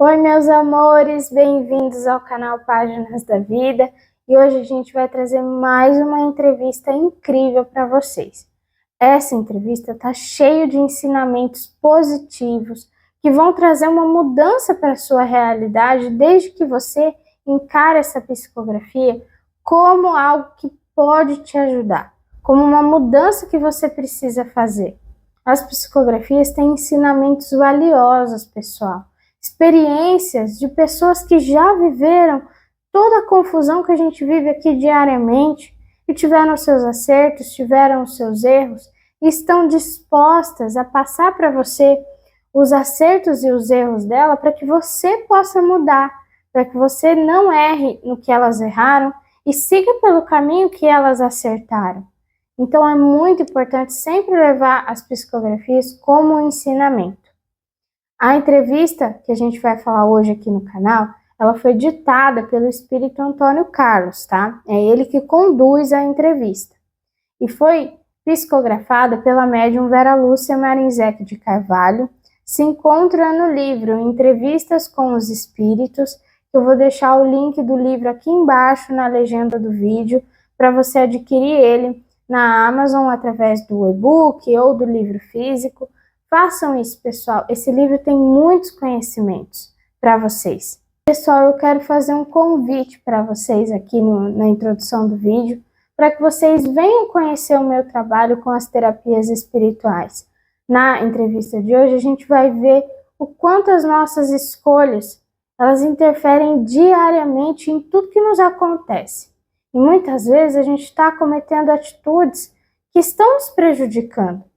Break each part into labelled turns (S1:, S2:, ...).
S1: Oi, meus amores, bem-vindos ao canal Páginas da Vida e hoje a gente vai trazer mais uma entrevista incrível para vocês. Essa entrevista está cheia de ensinamentos positivos que vão trazer uma mudança para a sua realidade desde que você encare essa psicografia como algo que pode te ajudar, como uma mudança que você precisa fazer. As psicografias têm ensinamentos valiosos, pessoal. Experiências de pessoas que já viveram toda a confusão que a gente vive aqui diariamente e tiveram seus acertos, tiveram os seus erros e estão dispostas a passar para você os acertos e os erros dela para que você possa mudar, para que você não erre no que elas erraram e siga pelo caminho que elas acertaram. Então é muito importante sempre levar as psicografias como um ensinamento. A entrevista que a gente vai falar hoje aqui no canal, ela foi ditada pelo espírito Antônio Carlos, tá? É ele que conduz a entrevista. E foi psicografada pela médium Vera Lúcia Marinzec de Carvalho. Se encontra no livro Entrevistas com os Espíritos. Eu vou deixar o link do livro aqui embaixo na legenda do vídeo para você adquirir ele na Amazon através do e-book ou do livro físico. Façam isso, pessoal. Esse livro tem muitos conhecimentos para vocês. Pessoal, eu quero fazer um convite para vocês aqui na introdução do vídeo, para que vocês venham conhecer o meu trabalho com as terapias espirituais. Na entrevista de hoje, a gente vai ver o quanto as nossas escolhas, elas interferem diariamente em tudo que nos acontece. E muitas vezes a gente está cometendo atitudes que estão nos prejudicando.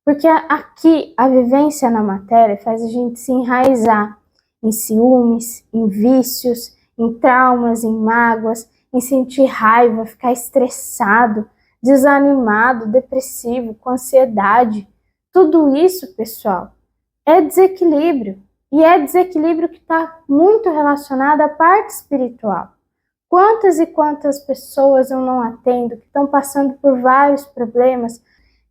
S1: Porque aqui a vivência na matéria faz a gente se enraizar em ciúmes, em vícios, em traumas, em mágoas, em sentir raiva, ficar estressado, desanimado, depressivo, com ansiedade. Tudo isso, pessoal, é desequilíbrio. E é desequilíbrio que está muito relacionado à parte espiritual. Quantas e quantas pessoas eu não atendo que estão passando por vários problemas.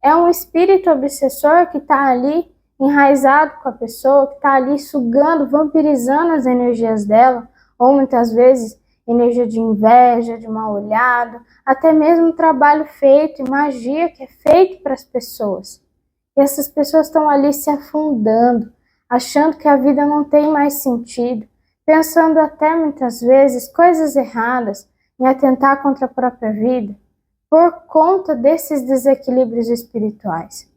S1: É um espírito obsessor que está ali enraizado com a pessoa, que está ali sugando, vampirizando as energias dela, ou muitas vezes energia de inveja, de mal olhado, até mesmo trabalho feito e magia que é feito para as pessoas. E essas pessoas estão ali se afundando, achando que a vida não tem mais sentido, pensando até muitas vezes coisas erradas em atentar contra a própria vida, por conta desses desequilíbrios espirituais.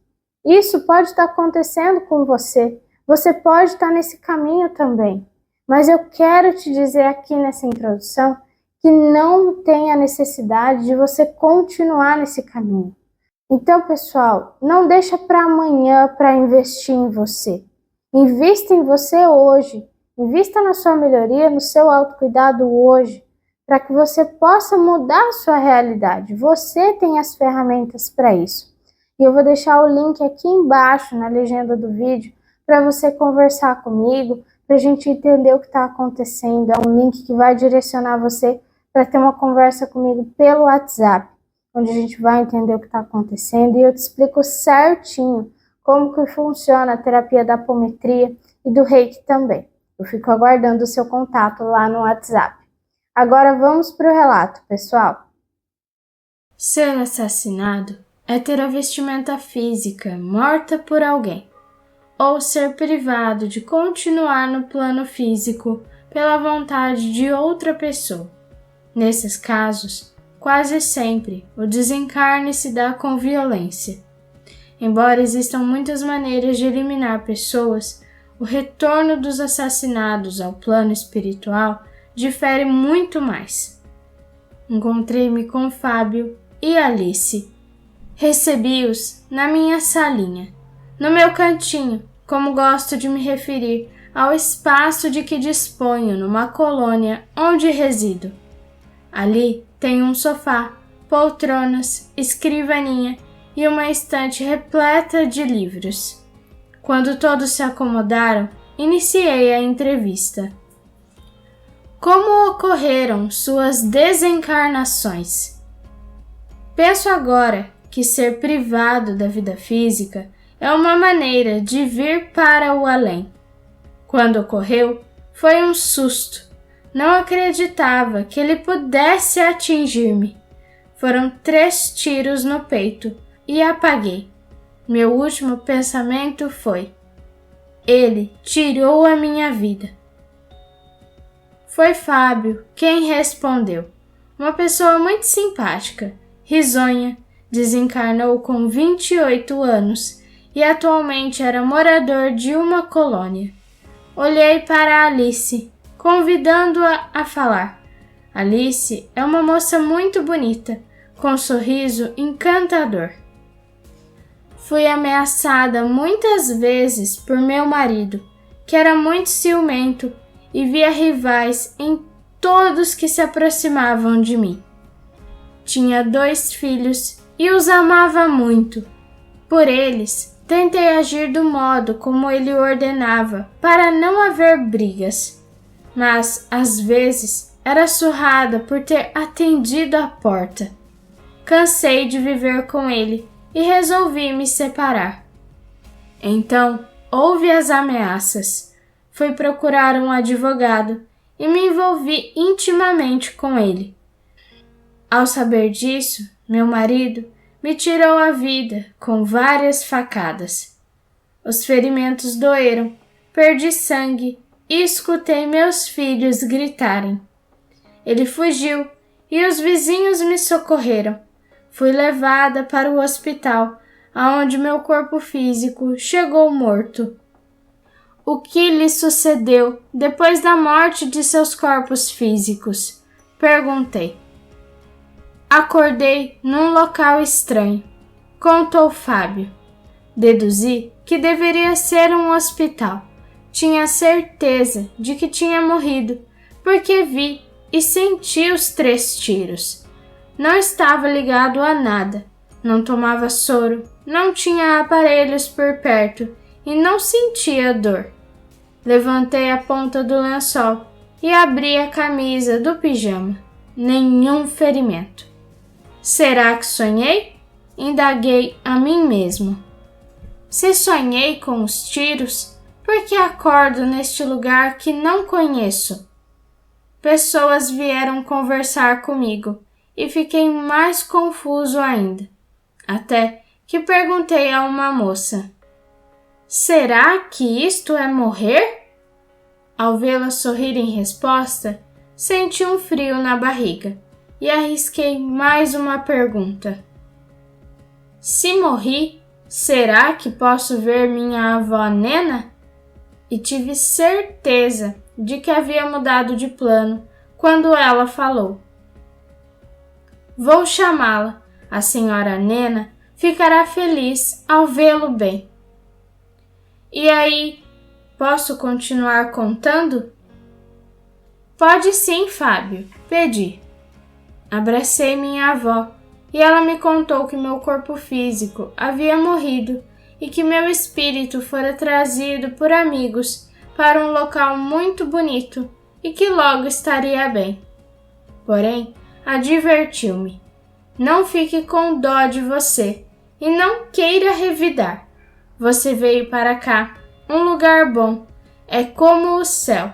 S1: Isso pode estar acontecendo com você. Você pode estar nesse caminho também. Mas eu quero te dizer aqui nessa introdução que não tem a necessidade de você continuar nesse caminho. Então, pessoal, não deixa para amanhã para investir em você. Invista em você hoje. Invista na sua melhoria, no seu autocuidado hoje, para que você possa mudar a sua realidade. Você tem as ferramentas para isso. E eu vou deixar o link aqui embaixo na legenda do vídeo para você conversar comigo, para a gente entender o que está acontecendo. É um link que vai direcionar você para ter uma conversa comigo pelo WhatsApp, onde a gente vai entender o que está acontecendo e eu te explico certinho como que funciona a terapia da apometria e do reiki também. Eu fico aguardando o seu contato lá no WhatsApp. Agora vamos para o relato, pessoal.
S2: Ser assassinado é ter a vestimenta física morta por alguém, ou ser privado de continuar no plano físico pela vontade de outra pessoa. Nesses casos, quase sempre o desencarne se dá com violência. Embora existam muitas maneiras de eliminar pessoas, o retorno dos assassinados ao plano espiritual difere muito mais. Encontrei-me com Fábio e Alice. Recebi-os na minha salinha, no meu cantinho, como gosto de me referir ao espaço de que disponho numa colônia onde resido. Ali tem um sofá, poltronas, escrivaninha e uma estante repleta de livros. Quando todos se acomodaram, iniciei a entrevista. Como ocorreram suas desencarnações? Penso agora que ser privado da vida física é uma maneira de vir para o além. Quando ocorreu, Foi um susto. Não acreditava que ele pudesse atingir-me. Foram 3 tiros no peito e apaguei. Meu último pensamento foi: ele tirou a minha vida. Foi Fábio quem respondeu. Uma pessoa muito simpática, risonha, desencarnou com 28 anos e atualmente era morador de uma colônia. Olhei para Alice, convidando-a a falar. Alice é uma moça muito bonita, com um sorriso encantador. Fui ameaçada muitas vezes por meu marido, que era muito ciumento e via rivais em todos que se aproximavam de mim. Tinha 2 filhos e os amava muito. Por eles, tentei agir do modo como ele ordenava para não haver brigas, mas às vezes era surrada por ter atendido a porta. Cansei de viver com ele e resolvi me separar. Então, houve as ameaças. Fui procurar um advogado e me envolvi intimamente com ele. Ao saber disso, meu marido me tirou a vida com várias facadas. Os ferimentos doeram, perdi sangue e escutei meus filhos gritarem. Ele fugiu e os vizinhos me socorreram. Fui levada para o hospital, aonde meu corpo físico chegou morto. O que lhe sucedeu depois da morte de seus corpos físicos? Perguntei. Acordei num local estranho, contou Fábio. Deduzi que deveria ser um hospital. Tinha certeza de que tinha morrido, porque vi e senti os 3 tiros. Não estava ligado a nada, não tomava soro, não tinha aparelhos por perto e não sentia dor. Levantei a ponta do lençol e abri a camisa do pijama. Nenhum ferimento. Será que sonhei? Indaguei a mim mesmo. Se sonhei com os tiros, por que acordo neste lugar que não conheço? Pessoas vieram conversar comigo e fiquei mais confuso ainda. Até que perguntei a uma moça: será que isto é morrer? Ao vê-la sorrir em resposta, senti um frio na barriga e arrisquei mais uma pergunta. Se morri, será que posso ver minha avó Nena? E tive certeza de que havia mudado de plano quando ela falou. Vou chamá-la. A senhora Nena ficará feliz ao vê-lo bem. E aí, posso continuar contando? Pode sim, Fábio, pedi. Abracei minha avó e ela me contou que meu corpo físico havia morrido e que meu espírito fora trazido por amigos para um local muito bonito e que logo estaria bem. Porém, advertiu-me: não fique com dó de você e não queira revidar. Você veio para cá, um lugar bom, é como o céu,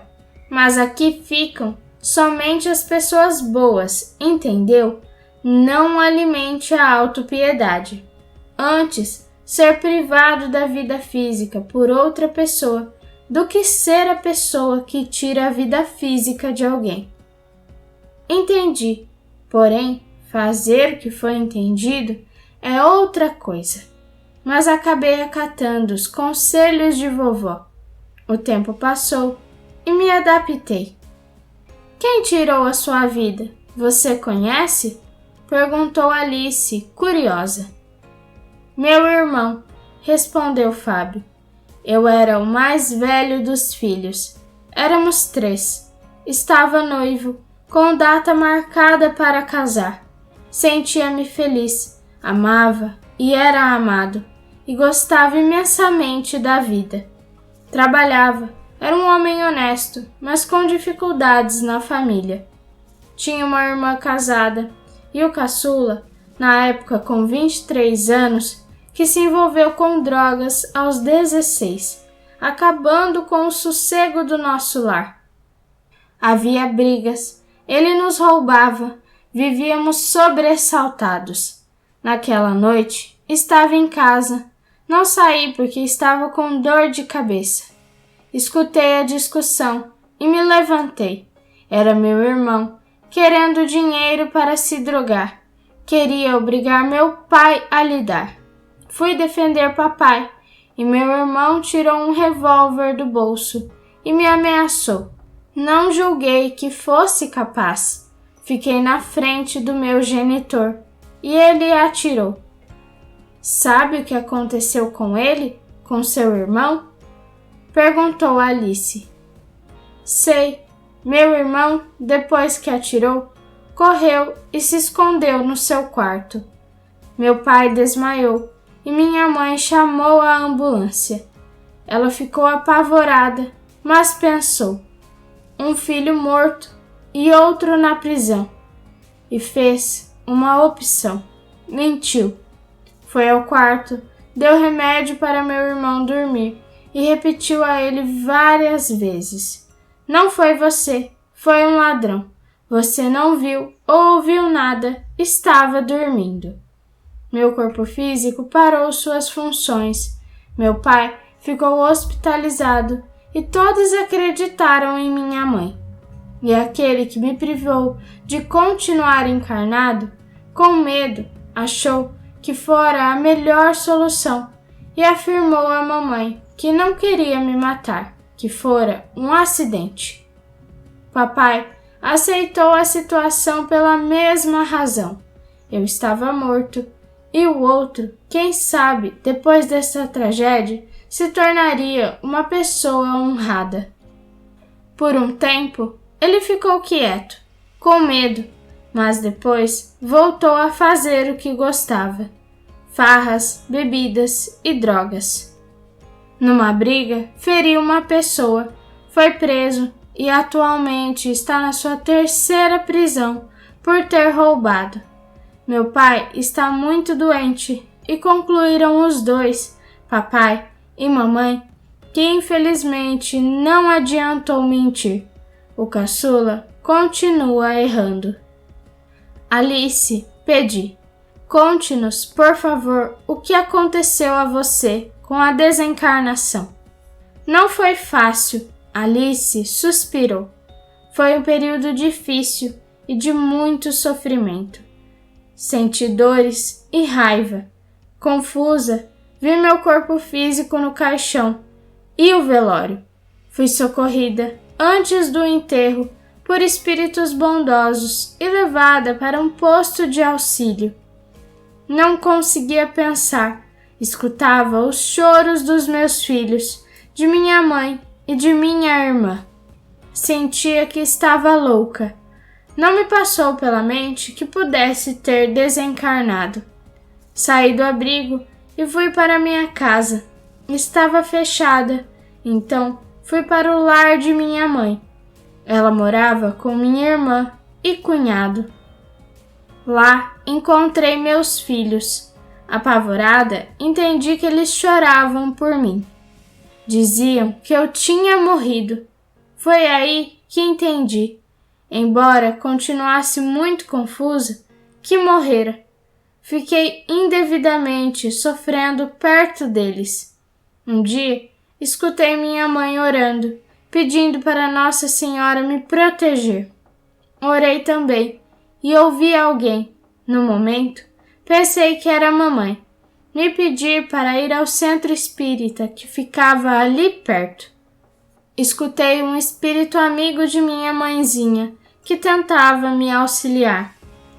S2: mas aqui ficam somente as pessoas boas, entendeu? Não alimente a autopiedade. Antes, ser privado da vida física por outra pessoa do que ser a pessoa que tira a vida física de alguém. Entendi, porém, fazer o que foi entendido é outra coisa. Mas acabei acatando os conselhos de vovó. O tempo passou e me adaptei. Quem tirou a sua vida? Você conhece? Perguntou Alice, curiosa. Meu irmão, respondeu Fábio. Eu era o mais velho dos filhos. Éramos 3. Estava noivo, com data marcada para casar. Sentia-me feliz, amava e era amado, e gostava imensamente da vida. Trabalhava, era um homem honesto, mas com dificuldades na família. Tinha uma irmã casada, e o caçula, na época com 23 anos, que se envolveu com drogas aos 16, acabando com o sossego do nosso lar. Havia brigas, ele nos roubava, vivíamos sobressaltados. Naquela noite, estava em casa. Não saí porque estava com dor de cabeça. Escutei a discussão e me levantei. Era meu irmão, querendo dinheiro para se drogar. Queria obrigar meu pai a lhe dar. Fui defender papai e meu irmão tirou um revólver do bolso e me ameaçou. Não julguei que fosse capaz. Fiquei na frente do meu genitor e ele atirou. Sabe o que aconteceu com ele? Com seu irmão? Perguntou Alice. Sei. Meu irmão, depois que atirou, correu e se escondeu no seu quarto. Meu pai desmaiou e minha mãe chamou a ambulância. Ela ficou apavorada, mas pensou: um filho morto e outro na prisão. E fez uma opção. Mentiu. Foi ao quarto, deu remédio para meu irmão dormir e repetiu a ele várias vezes: não foi você, foi um ladrão. Você não viu ou ouviu nada, estava dormindo. Meu corpo físico parou suas funções. Meu pai ficou hospitalizado e todos acreditaram em minha mãe. E aquele que me privou de continuar encarnado, com medo, achou que fora a melhor solução e afirmou à mamãe que não queria me matar, que fora um acidente. Papai aceitou a situação pela mesma razão. Eu estava morto e o outro, quem sabe, depois dessa tragédia, se tornaria uma pessoa honrada. Por um tempo, ele ficou quieto, com medo, mas depois voltou a fazer o que gostava: farras, bebidas e drogas. Numa briga, feriu uma pessoa, foi preso e atualmente está na sua 3ª prisão por ter roubado. Meu pai está muito doente e concluíram os dois, papai e mamãe, que infelizmente não adiantou mentir. O caçula continua errando. Alice, pedi, conte-nos, por favor, o que aconteceu a você com a desencarnação. Não foi fácil, Alice suspirou. Foi um período difícil e de muito sofrimento. Senti dores e raiva. Confusa, vi meu corpo físico no caixão e o velório. Fui socorrida antes do enterro por espíritos bondosos e levada para um posto de auxílio. Não conseguia pensar, escutava os choros dos meus filhos, de minha mãe e de minha irmã. Sentia que estava louca. Não me passou pela mente que pudesse ter desencarnado. Saí do abrigo e fui para minha casa. Estava fechada, então fui para o lar de minha mãe. Ela morava com minha irmã e cunhado. Lá encontrei meus filhos. Apavorada, entendi que eles choravam por mim. Diziam que eu tinha morrido. Foi aí que entendi, embora continuasse muito confusa, que morrera. Fiquei indevidamente sofrendo perto deles. Um dia, escutei minha mãe orando, pedindo para Nossa Senhora me proteger. Orei também e ouvi alguém. No momento, pensei que era a mamãe. Me pedir para ir ao centro espírita que ficava ali perto. Escutei um espírito amigo de minha mãezinha que tentava me auxiliar.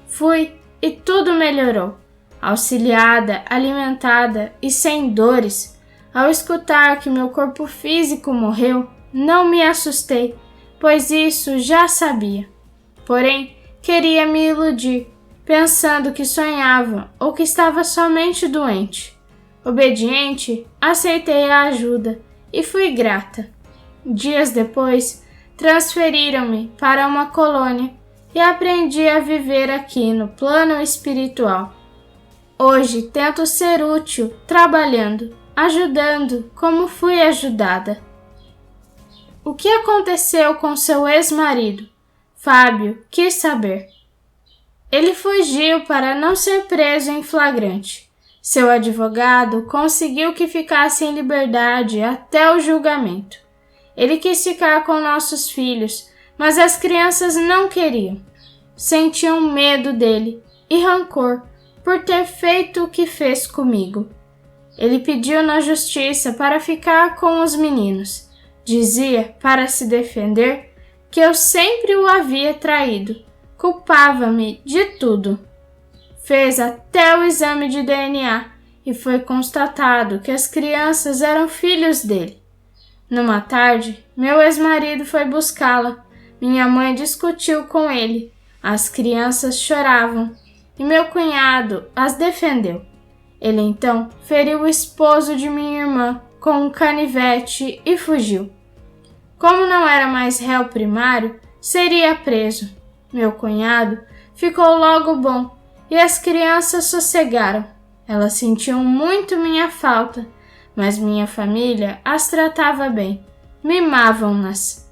S2: Fui e tudo melhorou. Auxiliada, alimentada e sem dores, ao escutar que meu corpo físico morreu, não me assustei, pois isso já sabia. Porém, queria me iludir, pensando que sonhava ou que estava somente doente. Obediente, aceitei a ajuda e fui grata. Dias depois, transferiram-me para uma colônia e aprendi a viver aqui no plano espiritual. Hoje tento ser útil, trabalhando, ajudando como fui ajudada. o que aconteceu com seu ex-marido. Fábio quis saber. Ele fugiu para não ser preso em flagrante. Seu advogado conseguiu que ficasse em liberdade até o julgamento. Ele quis ficar com nossos filhos, mas as crianças não queriam. Sentiam medo dele e rancor por ter feito o que fez comigo. Ele pediu na justiça para ficar com os meninos. Dizia, para se defender, que eu sempre o havia traído. Culpava-me de tudo. Fez até o exame de DNA e foi constatado que as crianças eram filhos dele. Numa tarde, meu ex-marido foi buscá-la. Minha mãe discutiu com ele. As crianças choravam e meu cunhado as defendeu. Ele então feriu o esposo de minha irmã com um canivete e fugiu. Como não era mais réu primário, seria preso. Meu cunhado ficou logo bom e as crianças sossegaram. Elas sentiam muito minha falta, mas minha família as tratava bem, mimavam-nas.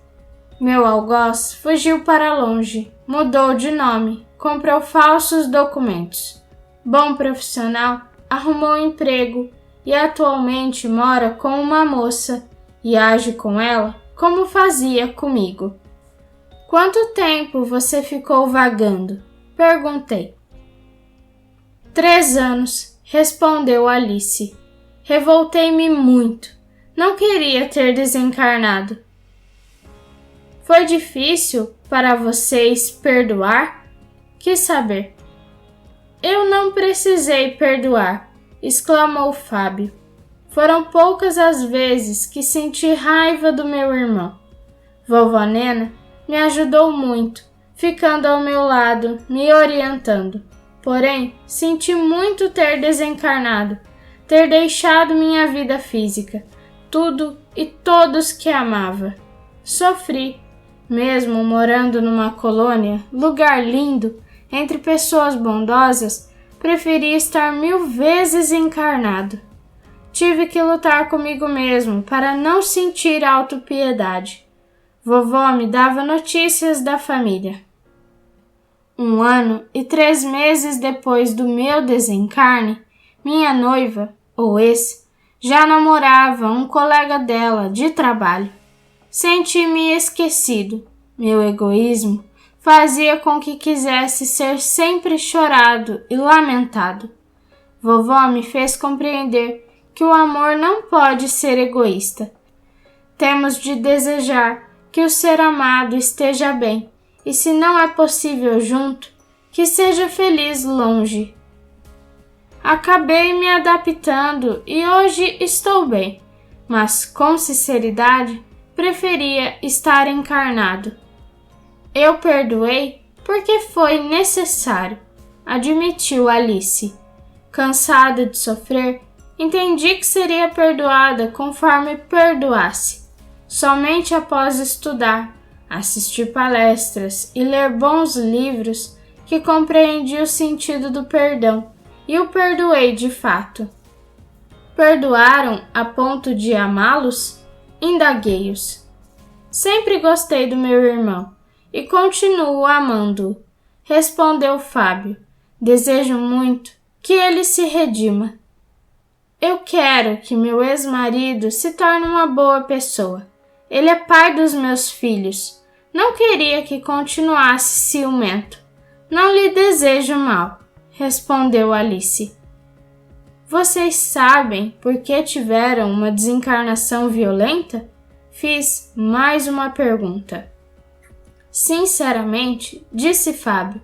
S2: Meu algoz fugiu para longe, mudou de nome, comprou falsos documentos. Bom profissional, arrumou emprego e atualmente mora com uma moça e age com ela como fazia comigo. Quanto tempo você ficou vagando? Perguntei. 3 anos, respondeu Alice. Revoltei-me muito. Não queria ter desencarnado. Foi difícil para vocês perdoar? Quis saber. Eu não precisei perdoar, exclamou Fábio. Foram poucas as vezes que senti raiva do meu irmão. Vovó Nena me ajudou muito, ficando ao meu lado, me orientando. Porém, senti muito ter desencarnado, ter deixado minha vida física, tudo e todos que amava. Sofri, mesmo morando numa colônia, lugar lindo, entre pessoas bondosas, preferi estar 1000 vezes encarnado. Tive que lutar comigo mesmo para não sentir autopiedade. Vovó me dava notícias da família. 1 ano e 3 meses depois do meu desencarne, minha noiva, ou ex, já namorava um colega dela de trabalho. Senti-me esquecido. Meu egoísmo fazia com que quisesse ser sempre chorado e lamentado. Vovó me fez compreender que o amor não pode ser egoísta. Temos de desejar que o ser amado esteja bem, e se não é possível junto, que seja feliz longe. Acabei me adaptando e hoje estou bem, mas com sinceridade preferia estar encarnado. Eu perdoei porque foi necessário, admitiu Alice. Cansada de sofrer, entendi que seria perdoada conforme perdoasse. Somente após estudar, assistir palestras e ler bons livros que compreendi o sentido do perdão e o perdoei de fato. Perdoaram a ponto de amá-los? Indaguei-os. Sempre gostei do meu irmão e continuo amando-o, respondeu Fábio. Desejo muito que ele se redima. Eu quero que meu ex-marido se torne uma boa pessoa. Ele é pai dos meus filhos. Não queria que continuasse ciumento. Não lhe desejo mal, respondeu Alice. Vocês sabem por que tiveram uma desencarnação violenta? Fiz mais uma pergunta. Sinceramente, disse Fábio,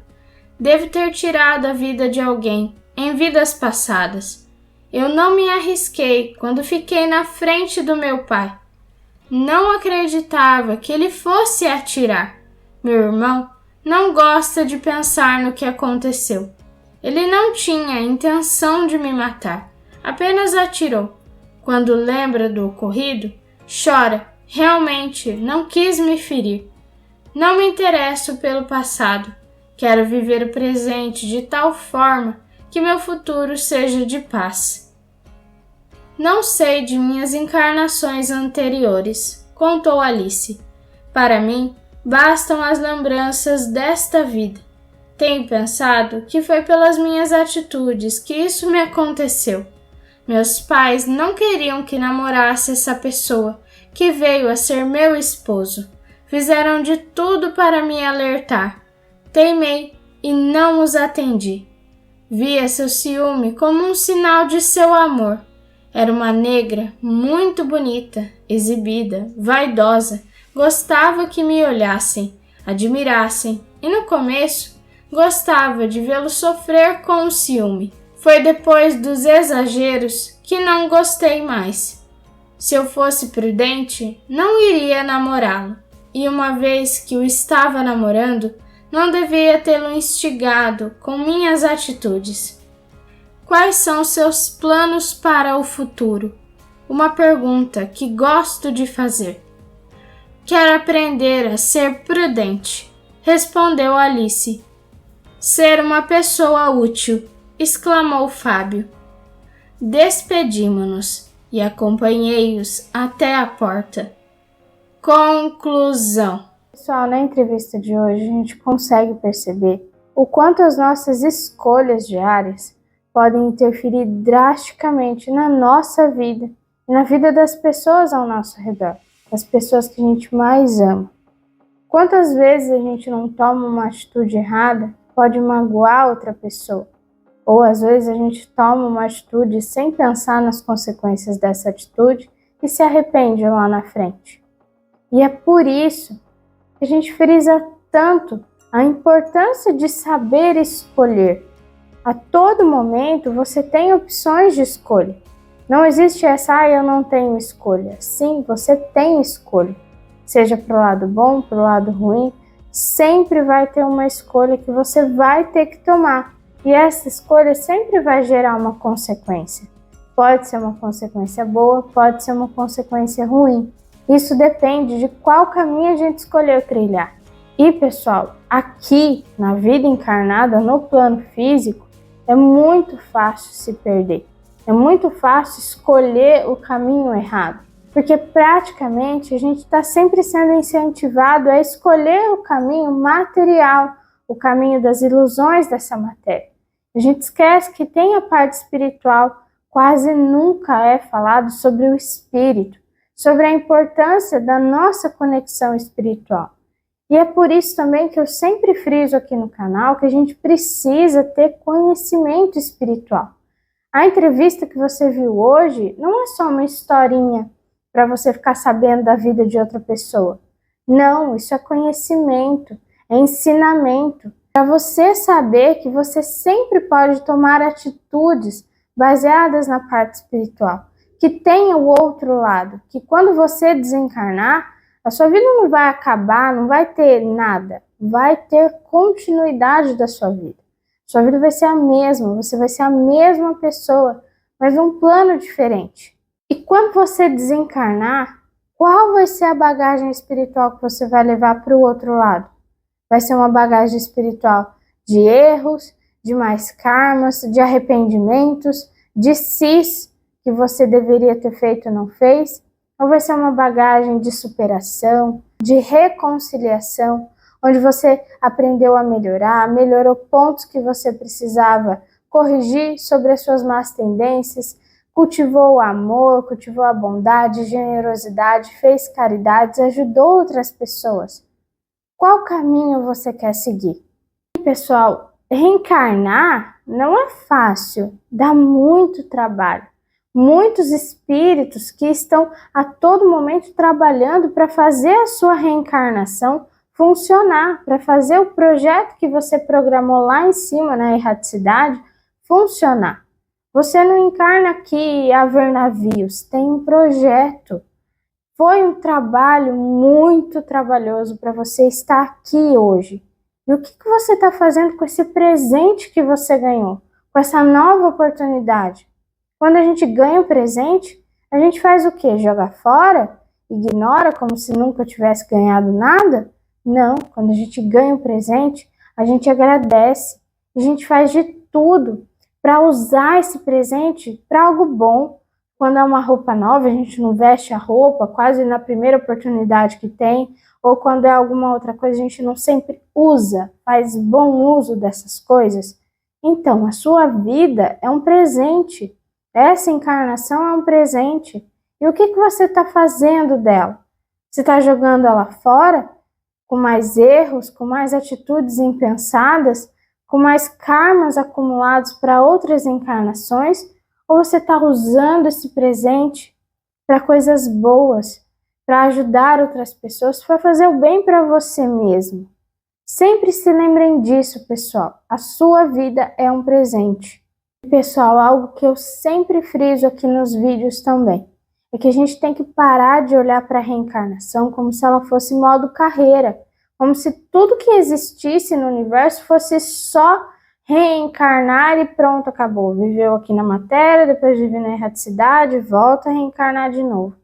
S2: devo ter tirado a vida de alguém em vidas passadas. Eu não me arrisquei quando fiquei na frente do meu pai. Não acreditava que ele fosse atirar. Meu irmão não gosta de pensar no que aconteceu. Ele não tinha a intenção de me matar, apenas atirou. Quando lembra do ocorrido, chora. Realmente não quis me ferir. Não me interesso pelo passado. Quero viver o presente de tal forma que meu futuro seja de paz. Não sei de minhas encarnações anteriores, contou Alice. Para mim, bastam as lembranças desta vida. Tenho pensado que foi pelas minhas atitudes que isso me aconteceu. Meus pais não queriam que namorasse essa pessoa que veio a ser meu esposo. Fizeram de tudo para me alertar. Teimei e não os atendi. Via seu ciúme como um sinal de seu amor. Era uma negra muito bonita, exibida, vaidosa. Gostava que me olhassem, admirassem e no começo gostava de vê-lo sofrer com o ciúme. Foi depois dos exageros que não gostei mais. Se eu fosse prudente, não iria namorá-lo. E uma vez que o estava namorando, não devia tê-lo instigado com minhas atitudes. Quais são seus planos para o futuro? Uma pergunta que gosto de fazer. Quero aprender a ser prudente, respondeu Alice. Ser uma pessoa útil, exclamou Fábio. Despedimo-nos e acompanhei-os até a porta. Conclusão.
S1: Pessoal, na entrevista de hoje a gente consegue perceber o quanto as nossas escolhas diárias podem interferir drasticamente na nossa vida e na vida das pessoas ao nosso redor, das pessoas que a gente mais ama. Quantas vezes a gente não toma uma atitude errada, pode magoar outra pessoa, ou às vezes a gente toma uma atitude sem pensar nas consequências dessa atitude e se arrepende lá na frente. E é por isso que a gente frisa tanto a importância de saber escolher. A todo momento você tem opções de escolha. Não existe essa, eu não tenho escolha. Sim, você tem escolha. Seja para o lado bom, para o lado ruim, sempre vai ter uma escolha que você vai ter que tomar. E essa escolha sempre vai gerar uma consequência. Pode ser uma consequência boa, pode ser uma consequência ruim. Isso depende de qual caminho a gente escolheu trilhar. E, pessoal, aqui na vida encarnada, no plano físico, é muito fácil se perder. É muito fácil escolher o caminho errado. Porque praticamente a gente está sempre sendo incentivado a escolher o caminho material, o caminho das ilusões dessa matéria. A gente esquece que tem a parte espiritual, quase nunca é falado sobre o espírito, sobre a importância da nossa conexão espiritual. E é por isso também que eu sempre friso aqui no canal que a gente precisa ter conhecimento espiritual. A entrevista que você viu hoje não é só uma historinha para você ficar sabendo da vida de outra pessoa. Não, isso é conhecimento, é ensinamento. Para você saber que você sempre pode tomar atitudes baseadas na parte espiritual. Que tenha o outro lado, que quando você desencarnar, a sua vida não vai acabar, não vai ter nada. Vai ter continuidade da sua vida. Sua vida vai ser a mesma, você vai ser a mesma pessoa, mas num plano diferente. E quando você desencarnar, qual vai ser a bagagem espiritual que você vai levar para o outro lado? Vai ser uma bagagem espiritual de erros, de mais karmas, de arrependimentos, de cis que você deveria ter feito e não fez? Ou vai ser uma bagagem de superação, de reconciliação, onde você aprendeu a melhorar, melhorou pontos que você precisava corrigir sobre as suas más tendências, cultivou o amor, cultivou a bondade, generosidade, fez caridades, ajudou outras pessoas. Qual caminho você quer seguir? E, pessoal, reencarnar não é fácil, dá muito trabalho. Muitos espíritos que estão a todo momento trabalhando para fazer a sua reencarnação funcionar, para fazer o projeto que você programou lá em cima na erraticidade funcionar. Você não encarna aqui a ver navios, tem um projeto. Foi um trabalho muito trabalhoso para você estar aqui hoje. E o que você está fazendo com esse presente que você ganhou? Com essa nova oportunidade? Quando a gente ganha um presente, a gente faz o quê? Joga fora? Ignora como se nunca tivesse ganhado nada? Não, quando a gente ganha um presente, a gente agradece. A gente faz de tudo para usar esse presente para algo bom, Quando é uma roupa nova, a gente não veste a roupa quase na primeira oportunidade que tem, ou quando é alguma outra coisa, a gente não sempre usa, faz bom uso dessas coisas. Então, a sua vida é um presente. Essa encarnação é um presente. E o que você está fazendo dela? Você está jogando ela fora, com mais erros, com mais atitudes impensadas, com mais karmas acumulados para outras encarnações? Ou você está usando esse presente para coisas boas, para ajudar outras pessoas, para fazer o bem para você mesmo? Sempre se lembrem disso, pessoal. A sua vida é um presente. E, pessoal, algo que eu sempre friso aqui nos vídeos também é que a gente tem que parar de olhar para a reencarnação como se ela fosse modo carreira, como se tudo que existisse no universo fosse só reencarnar e pronto, acabou. Viveu aqui na matéria, depois vive na erraticidade, volta a reencarnar de novo.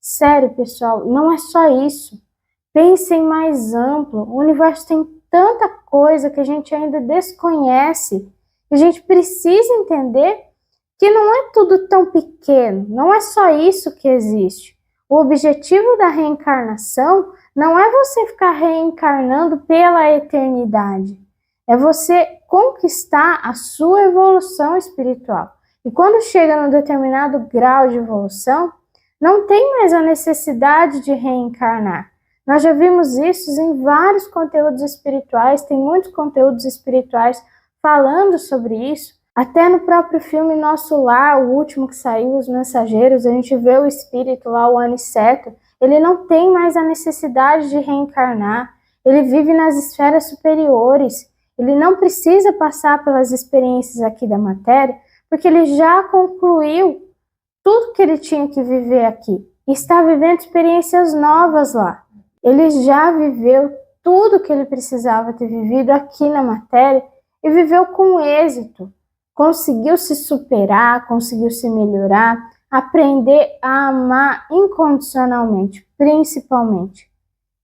S1: Sério, pessoal, não é só isso. Pensem mais amplo. O universo tem tanta coisa que a gente ainda desconhece. A gente precisa entender que não é tudo tão pequeno, não é só isso que existe. O objetivo da reencarnação não é você ficar reencarnando pela eternidade. É você conquistar a sua evolução espiritual. E quando chega num determinado grau de evolução, não tem mais a necessidade de reencarnar. Nós já vimos isso em vários conteúdos espirituais, tem muitos conteúdos espirituais falando sobre isso. Até no próprio filme Nosso Lar, o último que saiu, Os Mensageiros, a gente vê o espírito lá, o Aniceto. Ele não tem mais a necessidade de reencarnar. Ele vive nas esferas superiores. Ele não precisa passar pelas experiências aqui da matéria, porque ele já concluiu tudo que ele tinha que viver aqui. E está vivendo experiências novas lá. Ele já viveu tudo que ele precisava ter vivido aqui na matéria e viveu com êxito. Conseguiu se superar, conseguiu se melhorar, aprender a amar incondicionalmente, principalmente.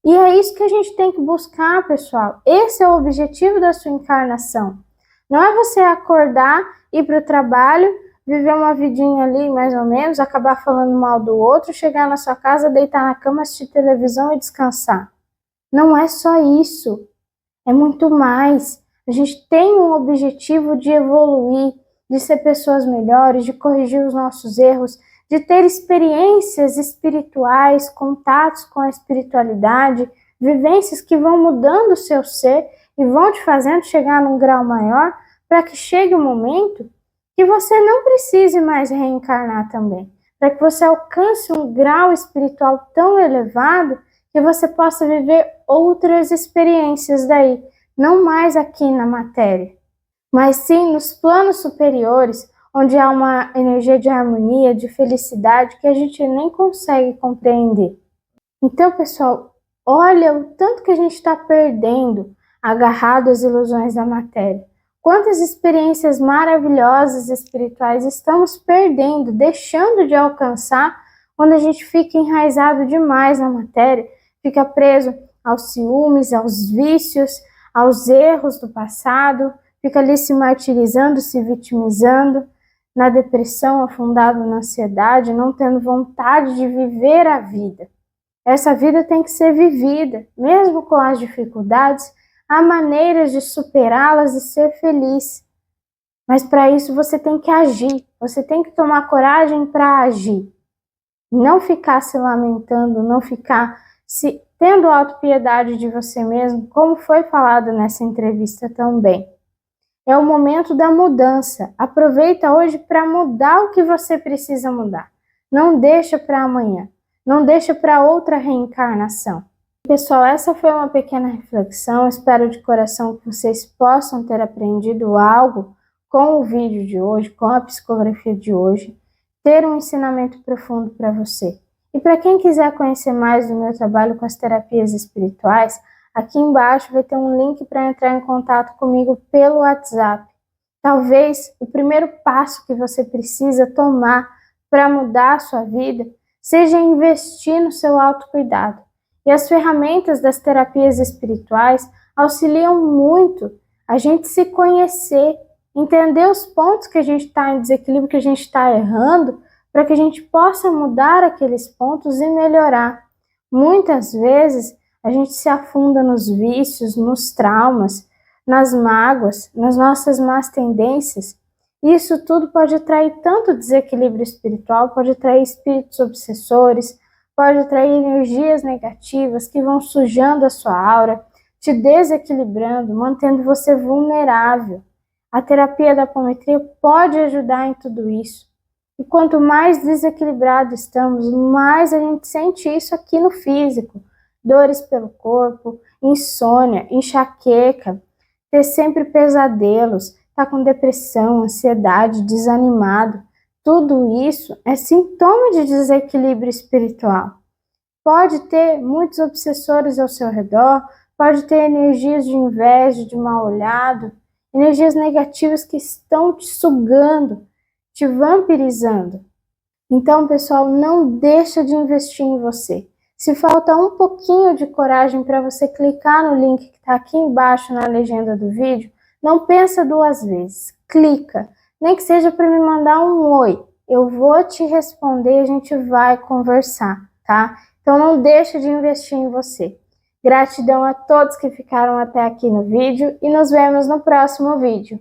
S1: E é isso que a gente tem que buscar, pessoal. Esse é o objetivo da sua encarnação. Não é você acordar, ir para o trabalho, viver uma vidinha ali, mais ou menos, acabar falando mal do outro, chegar na sua casa, deitar na cama, assistir televisão e descansar. Não é só isso. É muito mais. A gente tem um objetivo de evoluir, de ser pessoas melhores, de corrigir os nossos erros, de ter experiências espirituais, contatos com a espiritualidade, vivências que vão mudando o seu ser e vão te fazendo chegar num grau maior, para que chegue um momento que você não precise mais reencarnar também, para que você alcance um grau espiritual tão elevado que você possa viver outras experiências daí, não mais aqui na matéria, mas sim nos planos superiores, onde há uma energia de harmonia, de felicidade que a gente nem consegue compreender. Então, pessoal, olha o tanto que a gente está perdendo agarrado às ilusões da matéria. Quantas experiências maravilhosas espirituais estamos perdendo, deixando de alcançar, quando a gente fica enraizado demais na matéria, fica preso aos ciúmes, aos vícios, aos erros do passado, fica ali se martirizando, se vitimizando, na depressão, afundado na ansiedade, não tendo vontade de viver a vida. Essa vida tem que ser vivida, mesmo com as dificuldades, há maneiras de superá-las e ser feliz. Mas para isso você tem que agir, você tem que tomar coragem para agir. Não ficar se lamentando, não ficar tendo autopiedade de você mesmo, como foi falado nessa entrevista também. É o momento da mudança. Aproveita hoje para mudar o que você precisa mudar. Não deixa para amanhã. Não deixa para outra reencarnação. Pessoal, essa foi uma pequena reflexão. Espero de coração que vocês possam ter aprendido algo com o vídeo de hoje, com a psicografia de hoje. Ter um ensinamento profundo para você. E para quem quiser conhecer mais do meu trabalho com as terapias espirituais, aqui embaixo vai ter um link para entrar em contato comigo pelo WhatsApp. Talvez o primeiro passo que você precisa tomar para mudar a sua vida seja investir no seu autocuidado. E as ferramentas das terapias espirituais auxiliam muito a gente se conhecer, entender os pontos que a gente está em desequilíbrio, que a gente está errando, para que a gente possa mudar aqueles pontos e melhorar. Muitas vezes a gente se afunda nos vícios, nos traumas, nas mágoas, nas nossas más tendências. Isso tudo pode atrair tanto desequilíbrio espiritual, pode atrair espíritos obsessores, pode atrair energias negativas que vão sujando a sua aura, te desequilibrando, mantendo você vulnerável. A terapia da apometria pode ajudar em tudo isso. E quanto mais desequilibrado estamos, mais a gente sente isso aqui no físico. Dores pelo corpo, insônia, enxaqueca, ter sempre pesadelos, tá com depressão, ansiedade, desanimado. Tudo isso é sintoma de desequilíbrio espiritual. Pode ter muitos obsessores ao seu redor, pode ter energias de inveja, de mal-olhado, energias negativas que estão te sugando, te vampirizando. Então, pessoal, não deixa de investir em você. Se falta um pouquinho de coragem para você clicar no link que está aqui embaixo na legenda do vídeo, não pensa duas vezes. Clica, nem que seja para me mandar um oi. Eu vou te responder e a gente vai conversar, tá? Então não deixa de investir em você. Gratidão a todos que ficaram até aqui no vídeo e nos vemos no próximo vídeo.